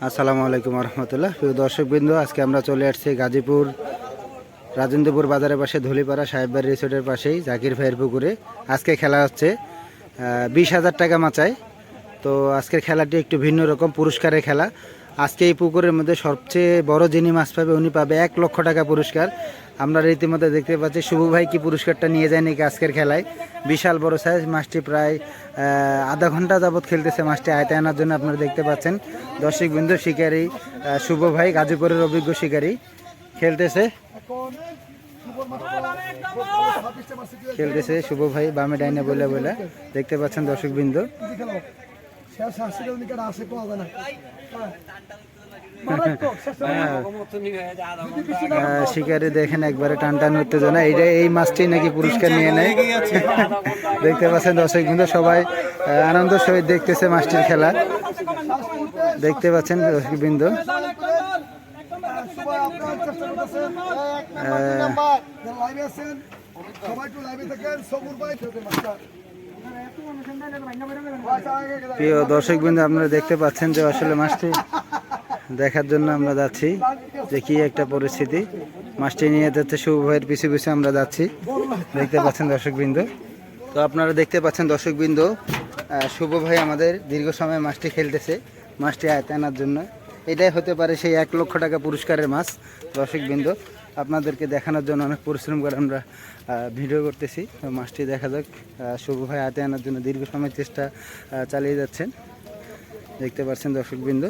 আসসালামু আলাইকুম রহমতুল্লাহ। প্রিয় দর্শকবৃন্দ, আজকে আমরা চলে আসছি গাজীপুর রাজেন্দ্রপুর বাজারের পাশে ধুলিপাড়া সাহেববাড়ি রিসোর্টের পাশেই জাকির ভাইয়ের পুকুরে। আজকে খেলা হচ্ছে 20,000 টাকা মাচায়। তো আজকের খেলাটি একটু ভিন্ন রকম পুরস্কারের খেলা। আজকে এই পুকুরের মধ্যে সবচেয়ে বড় যিনি মাছ পাবে উনি পাবে 1 লক্ষ টাকা পুরস্কার। আমরা রীতিমধ্যে দেখতে পাচ্ছি শুভ ভাই কি পুরস্কারটা নিয়ে যায় নাকি আজকের খেলায়। বিশাল বড় সাইজ মাছটি, প্রায় আধা ঘন্টা যাবৎ খেলতেছে মাছটি আয়তে আনার জন্য। আপনারা দেখতে পাচ্ছেন দর্শকবৃন্দ, শিকারী শুভ ভাই গাজীপুরের অভিজ্ঞ শিকারী খেলতেছে শুভ ভাই বামে ডাইনে বলে বলে দেখতে পাচ্ছেন দর্শকবৃন্দ। শিকারি দেখেন একবারে টান টান উত্তেজনা, এই মাছটি নাকি পুরস্কার নিয়ে নেয়। দেখতে পাচ্ছেন দর্শকবৃন্দ, সবাই আনন্দ সহিত দেখতেছে মাছটির খেলা। দেখতে পাচ্ছেন দর্শকবৃন্দ, প্রিয় দর্শকবৃন্দ, আপনারা দেখতে পাচ্ছেন যে আসলে মাছটি দেখার জন্য আমরা যাচ্ছি যে কি একটা পরিস্থিতি। মাছটি নিয়ে যাচ্ছে শুভ ভাইয়ের পিছু পিছু আমরা যাচ্ছি। দেখতে পাচ্ছেন দর্শকবৃন্দ, তো আপনারা দেখতে পাচ্ছেন দর্শকবৃন্দ, শুভ ভাই আমাদের দীর্ঘ সময় মাছটি খেলতেছে মাছটি আয়ত্তে আনার জন্য। এটাই হতে পারে সেই 1 লক্ষ টাকা পুরস্কারের মাছ। দর্শকবৃন্দ, আপনাদেরকে দেখানোর জন্য অনেক পরিশ্রম করে আমরা ভিডিও করতেছি। তো মাছটি দেখা যাক, শুভ ভাই হাতে আনার জন্য দীর্ঘ সময় চেষ্টা চালিয়ে যাচ্ছেন। দেখতে পাচ্ছেন দর্শকবৃন্দ,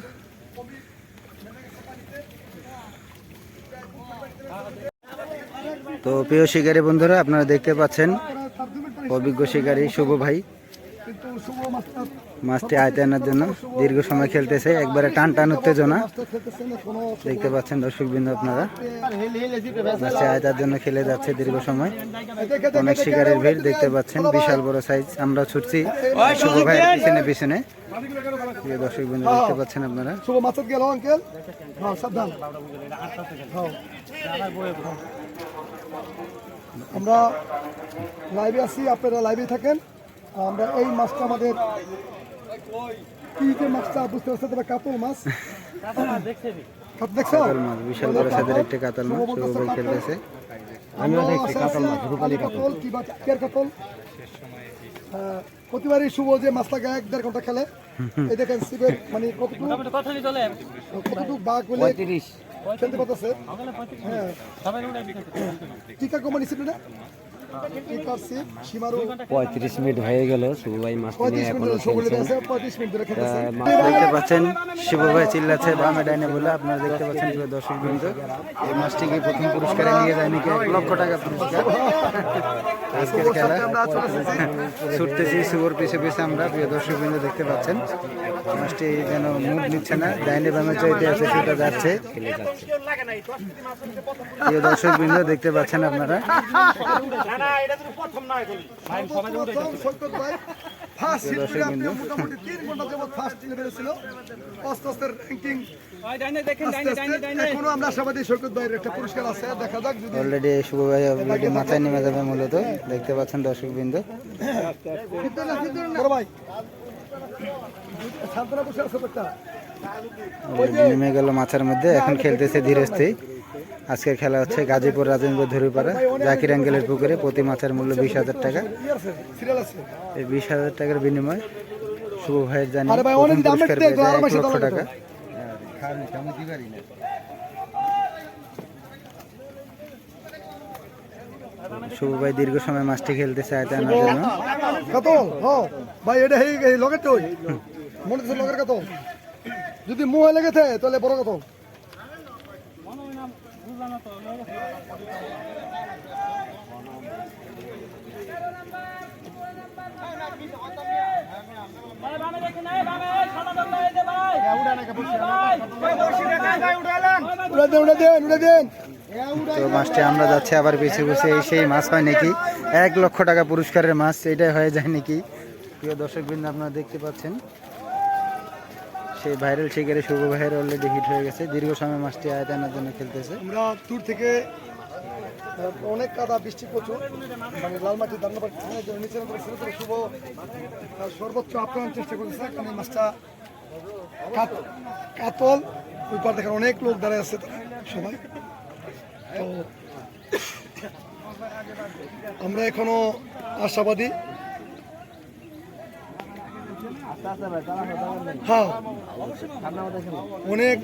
তো প্রিয় শিকারী বন্ধুরা, আপনারা দেখতে পাচ্ছেন অভিজ্ঞ শিকারী শুভ ভাই মাছটি আয়তে আনার জন্য দীর্ঘ সময় খেলতেছে, একবারে টান টান উত্তেজনা। দেখতে পাচ্ছেন দর্শকবৃন্দ, আপনারা মাছটি আয়তার জন্য খেলে যাচ্ছে দীর্ঘ সময়। অনেক শিকারের ভিড় দেখতে পাচ্ছেন, বিশাল বড় সাইজ। আমরা ছুটছি শুভ ভাইয়ের পিছনে পিছনে। দর্শকবৃন্দ দেখতে পাচ্ছেন আপনারা। আমরা লাইভে আছি, আপনারা লাইভে থাকেন। আমরা এই মাছটা আমাদের কি যে মাছটা বুঝতে পারছো, তবে কাতল মাছ। দেখছো বিশাল বড় সাইজের একটা কাতল মাছ শুভ ভাই খেলতেছে। আমিও দেখছি কাতল মাছ, রূপালী কাতল কি বা চাকের কাতল। প্রতিবারই শুভ যে মাছটাকে 1-1.5 ঘন্টা খেলে। এই দেখেন সিবের মানে কতটুকু বাঘ বলে 35 খেলতে পারতেছে। হ্যাঁ, টিকা কোম্পানি ছিল না, 35 মিনিট হয়ে গেল শুভ ভাই মাছ নিয়ে এখনো খেলছে। 35 মিনিট ধরে খেলতেছে। দেখতে পাচ্ছেন শুভ ভাই চিল্লাচ্ছে বামে ডাইনে বলে। আপনারা দেখতে পাচ্ছেন প্রিয় দর্শকবৃন্দ, এই মাছটিকে প্রথম পুরস্কারে নিয়ে যায় নাকি 1 লক্ষ টাকা পুরস্কার। আজকের খেলা ছুটতেছি শুভর পিছু পিছু আমরা। প্রিয় দর্শকবৃন্দ দেখতে পাচ্ছেন মাছটি যেন মুখ নিচ্ছে না, ডাইনে বামে চাইতে আছে, সেটা যাচ্ছে। প্রিয় দর্শকবৃন্দ দেখতে পাচ্ছেন আপনারা, অলরেডি শুভ ভাই অলরেডি মাথায় নেমে যাবে মূলত। দেখতে পাচ্ছেন দর্শকবৃন্দ, নেমে গেল মাছের মধ্যে, এখন খেলতেছে ধীরে স্থির। আজকের খেলা হচ্ছে গাজীপুর রাজেন্দ্র ধুলিপাড়া জাকির আঙ্কেলের পুকুরে। প্রতি মাছের মূল্য 20,000 টাকা। এই 20,000 টাকার বিনিময় শুভ ভাইয়ের জানি পুরস্কার পেয়ে যায় 1 লক্ষ টাকা। শুভ ভাই দীর্ঘ সময় মাছটি খেলতেছে আয়তে আনার জন্য। যদি মুহে লেগেছে তাহলে বড় কত। তো মাছটি আমরা যাচ্ছি আবার পিছিয়ে পিছিয়ে, সেই মাছ হয় নাকি 1 লক্ষ টাকা পুরস্কারের মাছ, এটাই হয়ে যায় নাকি। প্রিয় দর্শকবৃন্দ, আপনারা দেখতে পাচ্ছেন সেই ভাইরাল শিকারে শুভ ভাইয়ের অলরেডি হিট হয়ে গেছে। দীর্ঘ সময় মাছটি আয়তে আনার জন্য খেলতেছে। আমরা দূর থেকে অনেক কাদা, বৃষ্টি প্রচুর, মানে লালমাটি দান্নাবাড়ি নিচে শুভ সর্বোচ্চ আপ্যায়ন চেষ্টা করেছে, কারণ এই মাছটা কাতল, ওই পার দেখেন অনেক লোক দাঁড়ায় আছে তারা সবাই। তো আমরা এখনো আশাবাদী। হ্যাঁ, অনেক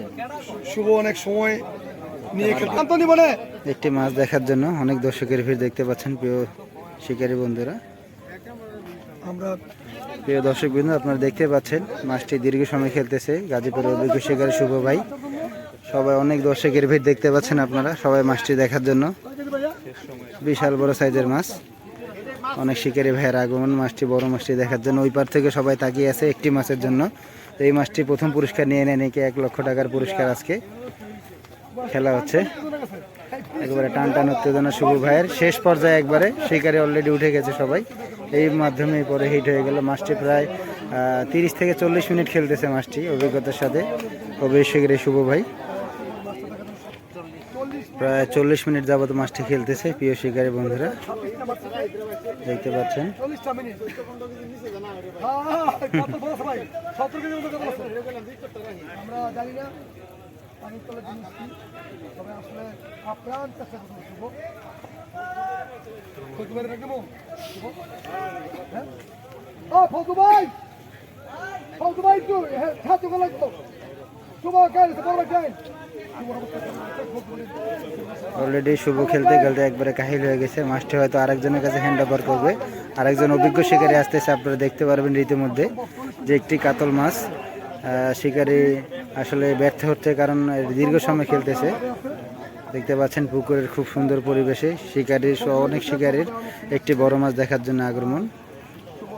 শুভ, অনেক সময় নিয়ে খেলতে আন্তনি বলে একটি মাছ দেখার জন্য অনেক দর্শকের ভিড় দেখতে পাচ্ছেন প্রিয় শিকারী বন্ধুরা। আমরা প্রিয় দর্শক বিন্দু, আপনারা দেখতে পাচ্ছেন মাছটি দীর্ঘ সময় খেলতেছে গাজীপুরের অভিজ্ঞ শিকারী শুভ ভাই। সবাই অনেক দর্শকের ভিড় দেখতে পাচ্ছেন আপনারা, সবাই মাছটি দেখার জন্য। বিশাল বড় সাইজের মাছ, অনেক শিকারী ভাইয়ের আগমন মাছটি, বড় মাছটি দেখার জন্য। ওই পার থেকে সবাই তাকিয়ে আছে একটি মাছের জন্য। তো এই মাছটি প্রথম পুরস্কার নিয়ে নেয় নাকি 1 লক্ষ টাকার পুরস্কার। আজকে খেলা হচ্ছে একেবারে টান টান উত্তেজনা শুভ ভাইয়ের। শেষ পর্যায়ে একবারে শিকারে অলরেডি উঠে গেছে সবাই, এই মাধ্যমে পরে হিট হয়ে গেল। মাছটি প্রায় 30 থেকে 40 মিনিট খেলতেছে মাছটি অভিজ্ঞতার সাথে অভিষেকের শুভ ভাই। প্রায় 40 মিনিট যাবত মাছটি খেলতেছে প্রিয় শিকারী বন্ধুরা, দেখতে পাচ্ছেন। আমরা জানি না পানির তলের জিনিস কি, তবে আসলে আপ্রাণ চেষ্টা করতে শুভ। ফজু ভাই রাখবো শুভ, হ্যাঁ ও ফজু ভাই, ফজু ভাই তো ছাত্র গেল তো শুভ কেন বড় কেন অলরেডি শুভ খেলতে খেলতে একবারে কাহিল হয়ে গেছে। মাছটি হয়তো আরেকজনের কাছে হ্যান্ড ওভার করবে, আরেকজন অভিজ্ঞ শিকারী আসতেছে। আপনারা দেখতে পারবেন রীতিমধ্যে যে একটি কাতল মাছ শিকারী আসলে ব্যর্থ হচ্ছে, কারণ দীর্ঘ সময় খেলতেছে। দেখতে পাচ্ছেন পুকুরের খুব সুন্দর পরিবেশে শিকারীর সহ অনেক শিকারীর একটি বড় মাছ দেখার জন্য আগমন।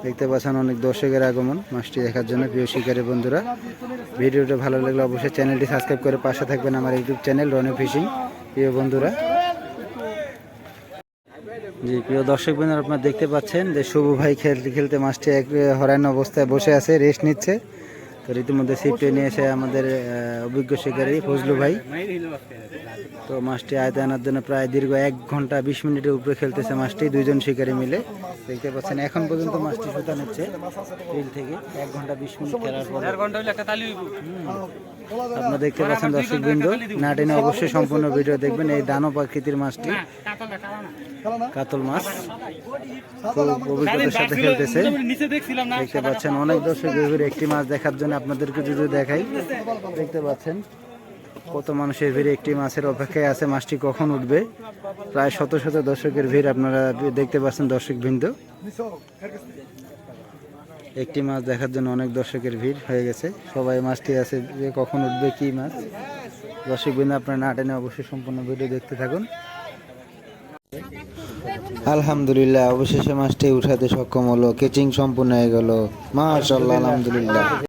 দেখতে পাচ্ছেন অনেক দর্শকের আগমন মাছটি দেখার জন্য প্রিয় শিকারী বন্ধুরা। ভিডিওটা ভালো লাগলে অবশ্যই চ্যানেলটি সাবস্ক্রাইব করে পাশে থাকবেন আমার ইউটিউব চ্যানেল রনি ফিশিং প্রিয় বন্ধুরা। জি প্রিয় দর্শক বন্ধুরা, আপনারা দেখতে পাচ্ছেন যে শুভ ভাই খেলতে খেলতে মাছটি এক হরান অবস্থায় বসে আছে, রেস্ট নিচ্ছে। তো রীতিমধ্যে সিফটে নিয়ে এসে আমাদের অভিজ্ঞ শিকারী ফজলু ভাই তো মাছটি আয়তে আনার জন্য প্রায় দীর্ঘ 1 ঘন্টা 20 মিনিটের উপরে খেলতেছে মাছটি, দুইজন শিকারী মিলে। দেখতে পাচ্ছেন এখন পর্যন্ত মাছটি সুতা নিচ্ছে বিল থেকে 1 ঘন্টা 20 মিনিট খেলার পর। আপনারা দেখতে পাচ্ছেন দর্শক বৃন্দ, না টেনে অবশ্যই সম্পূর্ণ ভিডিও দেখবেন। এই দানব আকৃতির মাছটি কাতল মাছ খুব অভিজ্ঞতার সাথে খেলতেছে। দেখতে পাচ্ছেন অনেক দর্শক একটি মাছ দেখার জন্য আপনাদেরকে যদি দেখাই, দেখতে পাচ্ছেন কত মানুষের ভিড় একটি মাছের অপেক্ষায় আছে মাছটি কখন উঠবে। প্রায় শত শত দর্শকের ভিড় আপনারা দেখতে পাচ্ছেন দর্শক বৃন্দ। একটি মাছ দেখার জন্য অনেক দর্শকের ভিড় হয়ে গেছে, সবাই মাছটি আছে যে কখন উঠবে কি মাছ। দর্শক বৃন্দ আপনারা না টেনে অবশ্যই সম্পূর্ণ ভিডিও দেখতে থাকুন। আলহামদুলিল্লাহ অবশেষে মাছটি উঠাতে সক্ষম হলো, কেচিং সম্পূর্ণ হয়ে গেল, মাশাআল্লাহ আলহামদুলিল্লাহ।